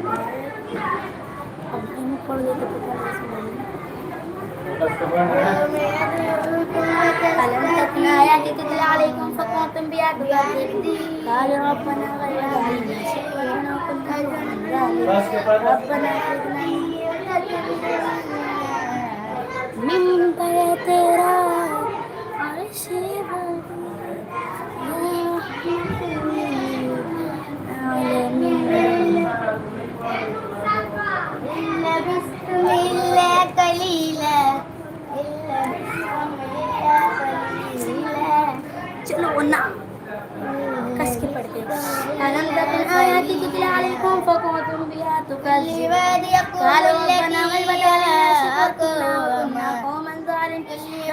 Ano po dito po pala sa mga يوم يدعوكم ألم تكن آياتي تتلى عليكم فكنتم بها تكذبون قالوا ربنا غير علينا شقوتنا وكنا من ذلك ربنا أخرجنا من بيتنا عرش العالمين إن لبثتم إلا قليلا إن لبثتم إلا قليلا चलो वरना कस के पढ़ते अलम तकन आयाति तुतला अलैकुम फकुंतुम बिहा तुकल्लिबून لعباد يقول قالوا ربنا التي غلبت هي علينا شقوتنا أقوم وكنا قوما ظالمين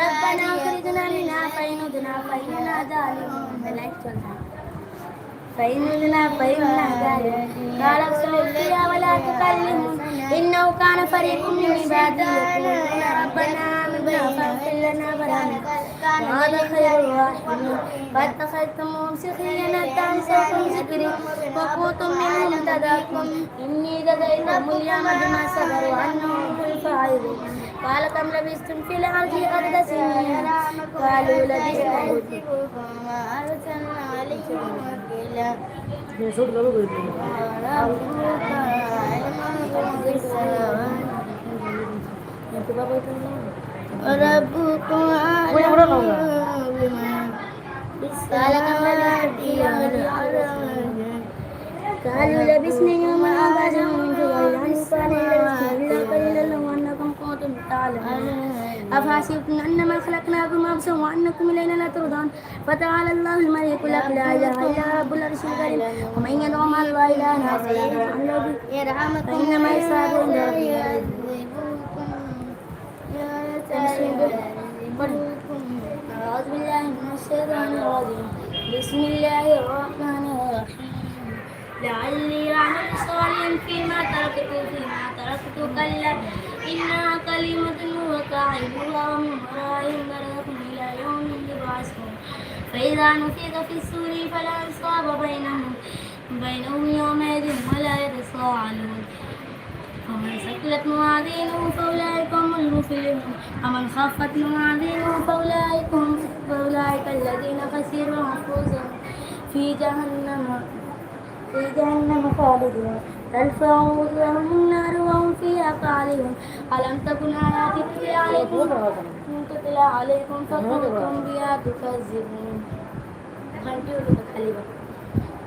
ربنا اخرجنا منها فإن عدنا فإننا ظالمون ملائكة चलता فإن عدنا فإننا ظالمون قال اخسئوا فيها ولا تكلمون إنه كان فريق من عبادي يقولون ربنا آمنا فاغفر لنا ذنوبنا وهذا خير الراحمين فاتخذتموهم سخريا حتى أنسوكم ذكري وكنتم منهم تضحكون إني جزيتهم اليوم بما صبروا أنهم هم الفائزون قال كم لبثتم في الأرض عدد سنين قالوا لبثنا وما أرسلنا عليكم وكيلا ربكم أعلم بما قال كم لبثتم في الأرض قالوا لبثنا يوما أو بعض يوم فقال قال لبثتم إلا قليلا لو أنكم كنتم تعلمون أفحسبتم أنما خلقناكم عبثا وأنكم إلينا لا ترجعون فتعالى الله الملك لا إله إلا رب العرش الكريم ومن يدعو مع الله إلها آخر يرحمكم فإنما يصاب عند ربه أعوذ بالله من الشيطان الرجيم بسم الله الرحمن الرحيم لعلي أعمل صالحا فيما تركت كلا إنها كلمة هو قائلها ومن ورائهم برزخ إلى يوم يبعثون فإذا نفخ في الصور فلا أنصاب بينهم يومئذ ولا يتساءلون ومن ثقلت موازينه فأولئك هم المفلحون ومن خفت موازينه فأولئك الذين خسروا أنفسهم في جهنم خالدون تلفع وجوههم النار وهم فيها خالدون ألم تكن آياتي تتلى عليكم فكنتم بها تكذبون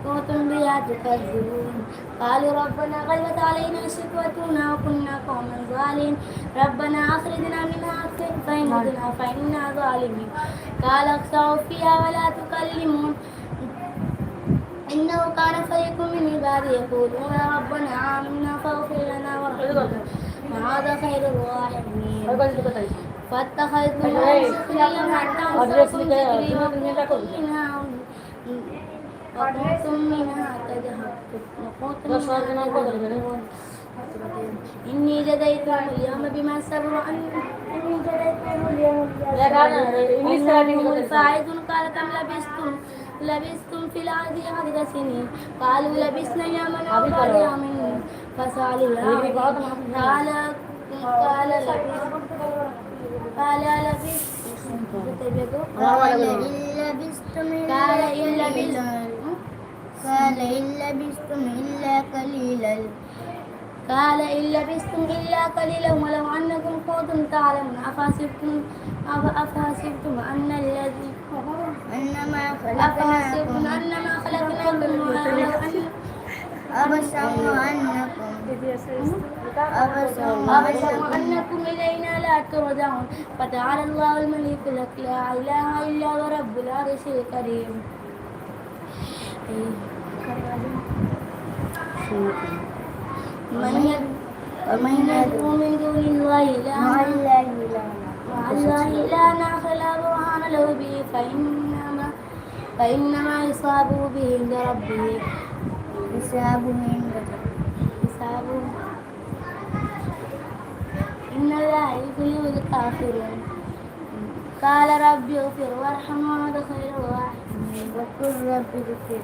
كنتم بها تكذبون قالوا ربنا غلبت علينا شقوتنا وكنا قوما ظالمين ربنا أخرجنا منها فإن عدنا فإنا ظالمين قال اخسئوا فيها ولا تكلمون إنه كان فريق من عبادي يقولون ربنا آمنا فاغفر لنا وارحمنا وهذا خير الراحمين فاتخذتموهم سخريا حتى أنسوكم ذكري وكنتم منها تضحكون إني جزيتهم اليوم بما صبروا إني جزيتهم اليوم هم الفائزون قال كم لبثتم في الأرض عدد سنين قالوا لبثنا يوما أو بعض يوم فسأل قال إن لبثتم إلا قليلا قال إن لبثتم إلا قليلا ولو أنكم كنتم تعلمون أفحسبتم أنما خلقناكم عبثا وأنكم إلينا لا ترجعون فتعالى الله الملك لا إله إلا هو رب العرش الكريم ومن يدعو من دون الله مع الله لا آخر لا برهان له به فإنما يصابه به عند ربه حسابه عند حسابه إن الله يغفر الكافرين قال ربي اغفر وارحم وأنت خير الراحمين وقل رب اغفر